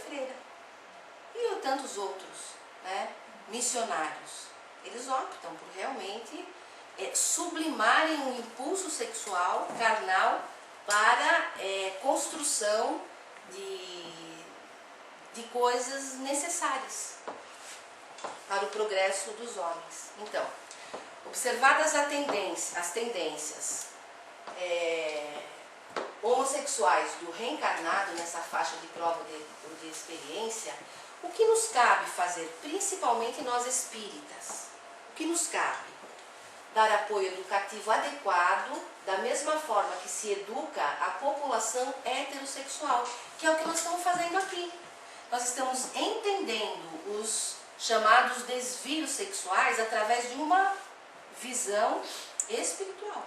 Freira e tantos outros, né, missionários. Eles optam por realmente sublimarem o impulso sexual, carnal, para construção de coisas necessárias para o progresso dos homens. Então, observadas as tendências homossexuais do reencarnado nessa faixa de prova de experiência, o que nos cabe fazer, principalmente nós espíritas? O que nos cabe? Dar apoio educativo adequado, da mesma forma que se educa a população heterossexual, que é o que nós estamos fazendo aqui. Nós estamos entendendo os chamados desvios sexuais através de uma visão espiritual.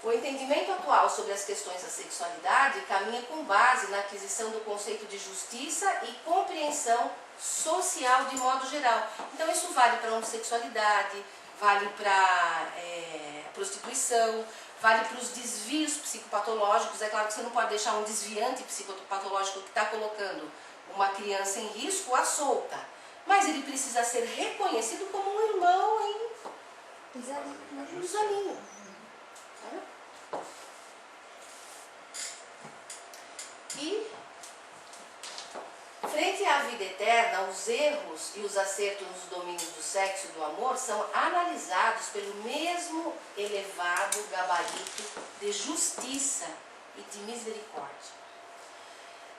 O entendimento atual sobre as questões da sexualidade caminha com base na aquisição do conceito de justiça e compreensão social de modo geral. Então isso vale para a homossexualidade, vale para a prostituição, vale para os desvios psicopatológicos. É claro que você não pode deixar um desviante psicopatológico que está colocando uma criança em risco à solta, mas ele precisa ser reconhecido como um irmão em desalinho. E, frente à vida eterna, os erros e os acertos nos domínios do sexo e do amor são analisados pelo mesmo elevado gabarito de justiça e de misericórdia.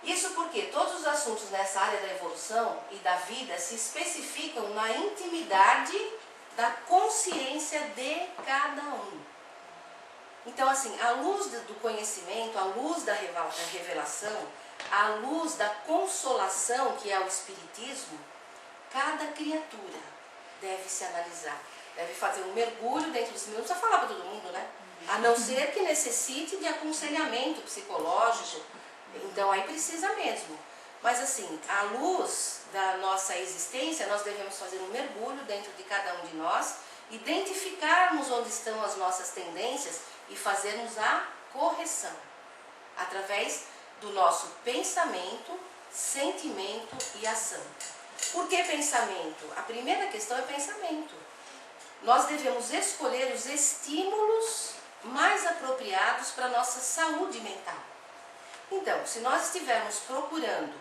Isso porque todos os assuntos nessa área da evolução e da vida se especificam na intimidade da consciência de cada um. Então, assim, à luz do conhecimento, à luz da revelação, à luz da consolação, que é o Espiritismo, cada criatura deve se analisar, deve fazer um mergulho dentro de si mesmo. Não precisa falar para todo mundo, né? A não ser que necessite de aconselhamento psicológico, então aí precisa mesmo. Mas assim, à luz da nossa existência, nós devemos fazer um mergulho dentro de cada um de nós, identificarmos onde estão as nossas tendências e fazermos a correção através do nosso pensamento, sentimento e ação. Por que pensamento? A primeira questão é pensamento. Nós devemos escolher os estímulos mais apropriados para a nossa saúde mental. Então, se nós estivermos procurando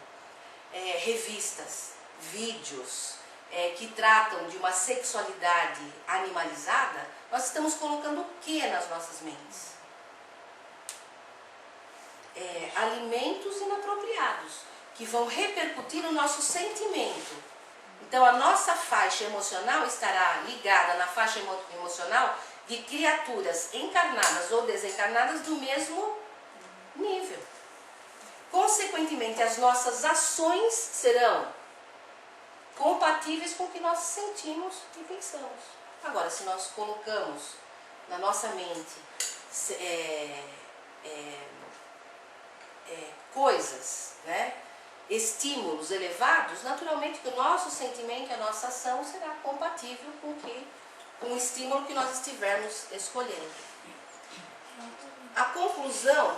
revistas, vídeos que tratam de uma sexualidade animalizada, nós estamos colocando o que nas nossas mentes? Alimentos inapropriados, que vão repercutir no nosso sentimento. Então a nossa faixa emocional estará ligada na faixa emocional de criaturas encarnadas ou desencarnadas do mesmo nível. Consequentemente, as nossas ações serão compatíveis com o que nós sentimos e pensamos. Agora, se nós colocamos na nossa mente coisas, né, estímulos elevados, naturalmente que o nosso sentimento e a nossa ação será compatível com o estímulo que nós estivermos escolhendo. A conclusão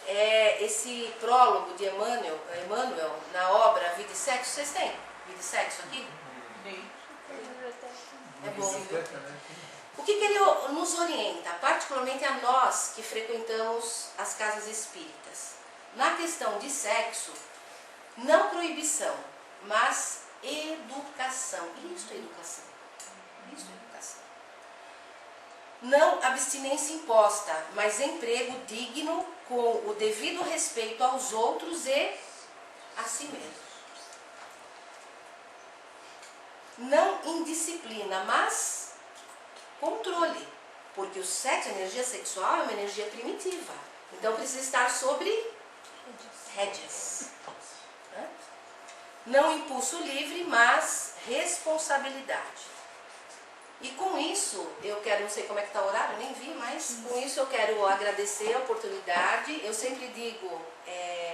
é esse prólogo de Emmanuel na obra Vida e Sexo. Vocês têm Vida e Sexo aqui? É bom, viu? O que ele nos orienta, particularmente a nós que frequentamos as casas espíritas? Na questão de sexo, não proibição, mas educação. Isso é educação. Isso é educação. Não abstinência imposta, mas emprego digno com o devido respeito aos outros e a si mesmo. Não indisciplina, mas controle, porque o sexo, a energia sexual, é uma energia primitiva. Então precisa estar sobre rédeas. Não impulso livre, mas responsabilidade. E com isso, eu quero, não sei como é que está o horário, nem vi, mas com isso eu quero agradecer a oportunidade. Eu sempre digo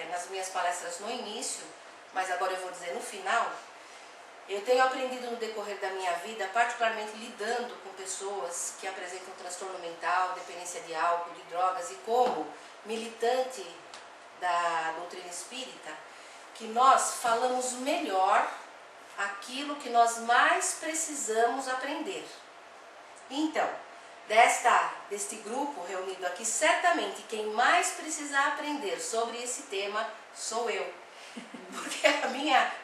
nas minhas palestras no início, mas agora eu vou dizer no final, eu tenho aprendido no decorrer da minha vida, particularmente lidando com pessoas que apresentam transtorno mental, dependência de álcool, de drogas, e como militante da doutrina espírita, que nós falamos melhor aquilo que nós mais precisamos aprender. Então, deste grupo reunido aqui, certamente quem mais precisar aprender sobre esse tema sou eu. Porque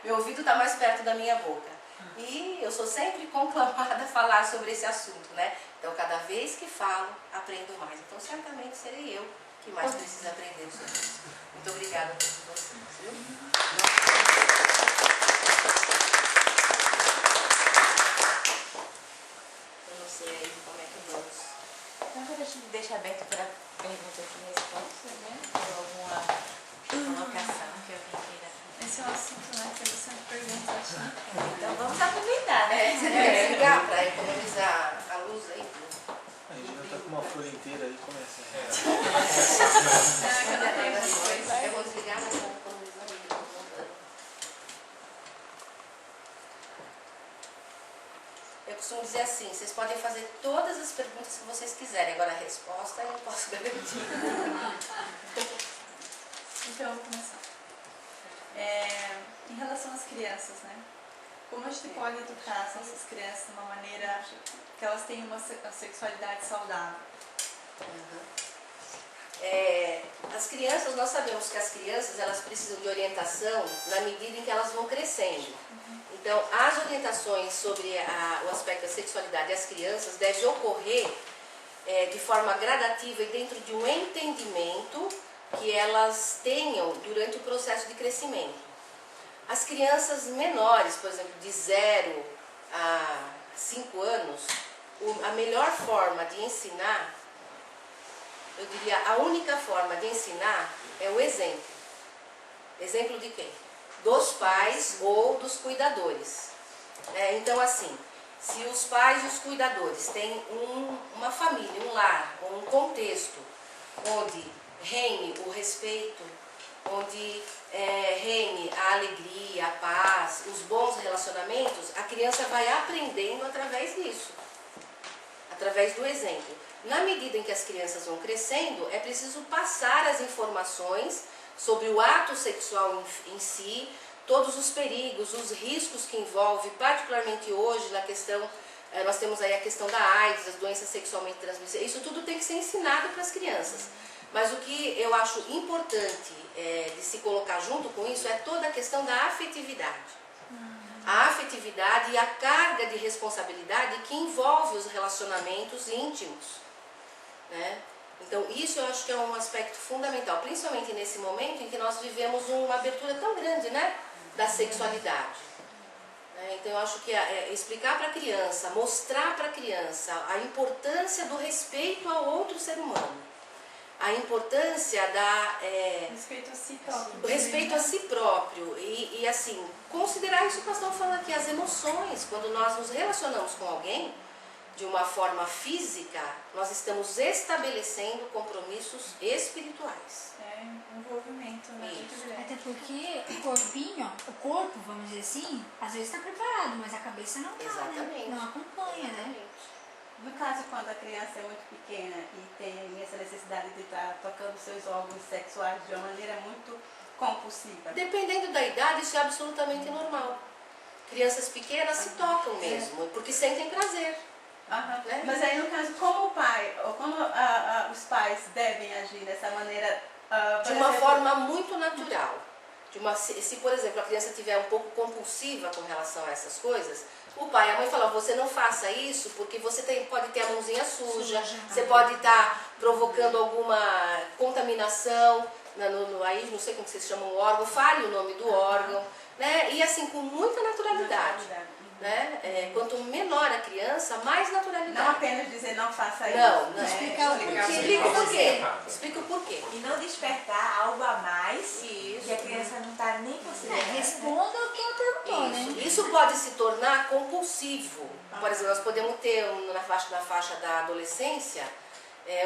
meu ouvido está mais perto da minha boca. E eu sou sempre conclamada a falar sobre esse assunto, né? Então, cada vez que falo, aprendo mais. Então, certamente serei eu que mais precisa aprender sobre isso. Muito obrigada a todos vocês, viu? Eu não sei aí como é que vamos. Então, a gente deixa aberto para perguntas e respostas, né? Ou alguma colocação que alguém queira. Esse é um assunto, né? Que você pergunta, acho, né? Então vamos aproveitar, né? Você quer ligar para economizar a luz aí? A gente já tá com uma folha inteira aí, começa. Eu vou desligar, mas vou economizar a luz. Eu costumo dizer assim, vocês podem fazer todas as perguntas que vocês quiserem, agora a resposta eu não posso garantir. Então eu vou começar. Em relação às crianças, né? Como a gente pode educar essas crianças de uma maneira que elas tenham uma sexualidade saudável? As crianças, nós sabemos que as crianças elas precisam de orientação na medida em que elas vão crescendo. Então, as orientações sobre o aspecto da sexualidade das crianças devem ocorrer de forma gradativa e dentro de um entendimento que elas tenham durante o processo de crescimento. As crianças menores, por exemplo, de 0 a 5 anos, a melhor forma de ensinar, eu diria a única forma de ensinar é o exemplo. Exemplo de quem? Dos pais ou dos cuidadores. Então, assim, se os pais e os cuidadores têm uma família, um lar, um contexto onde reine o respeito, onde reine a alegria, a paz, os bons relacionamentos, a criança vai aprendendo através disso, através do exemplo. Na medida em que as crianças vão crescendo, é preciso passar as informações sobre o ato sexual em si, todos os perigos, os riscos que envolve, particularmente hoje na questão, nós temos aí a questão da AIDS, das doenças sexualmente transmissíveis, isso tudo tem que ser ensinado para as crianças. Mas o que eu acho importante de se colocar junto com isso é toda a questão da afetividade. A afetividade e a carga de responsabilidade que envolve os relacionamentos íntimos, né? Então isso eu acho que é um aspecto fundamental, principalmente nesse momento em que nós vivemos uma abertura tão grande, né, da sexualidade. Então eu acho que explicar para a criança, mostrar para a criança a importância do respeito ao outro ser humano. A importância Respeito a si próprio. do respeito a si próprio e assim, considerar isso que nós estamos falando aqui, as emoções. Quando nós nos relacionamos com alguém de uma forma física, nós estamos estabelecendo compromissos espirituais. Um envolvimento, né? Até porque o corpo, vamos dizer assim, às vezes está preparado, mas a cabeça não está, né? Não acompanha, né? No caso, quando a criança é muito pequena e tem essa necessidade de estar tocando seus órgãos sexuais de uma maneira muito compulsiva. Dependendo da idade, isso é absolutamente normal. Crianças pequenas se tocam mesmo, porque sentem prazer. Né? Mas aí, no caso, como o pai, ou como os pais devem agir dessa maneira? De uma forma muito natural. Se, por exemplo, a criança estiver um pouco compulsiva com relação a essas coisas, o pai e a mãe falam, você não faça isso porque você pode ter a mãozinha suja, você pode estar provocando alguma contaminação, aí não sei como vocês chamam o órgão, fale o nome do órgão, né? E assim, com muita naturalidade. Né? Quanto menor a criança, mais naturalidade. Não apenas dizer não faça isso. Não. Explicar o porquê. Explica o porquê. Explica o porquê. E não despertar algo a mais Isso. que a criança não está nem considerando. Responda o que ela perguntou, né? Isso pode se tornar compulsivo. Por exemplo, nós podemos ter na faixa da adolescência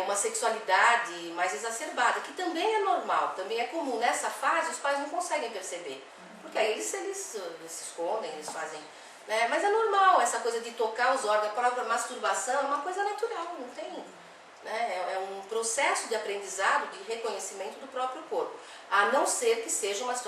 uma sexualidade mais exacerbada, que também é normal, também é comum. Nessa fase os pais não conseguem perceber, porque aí eles se escondem, eles fazem... Né? Mas é normal essa coisa de tocar os órgãos, a própria masturbação é uma coisa natural, não tem... Né? É um processo de aprendizado, de reconhecimento do próprio corpo, a não ser que seja uma situação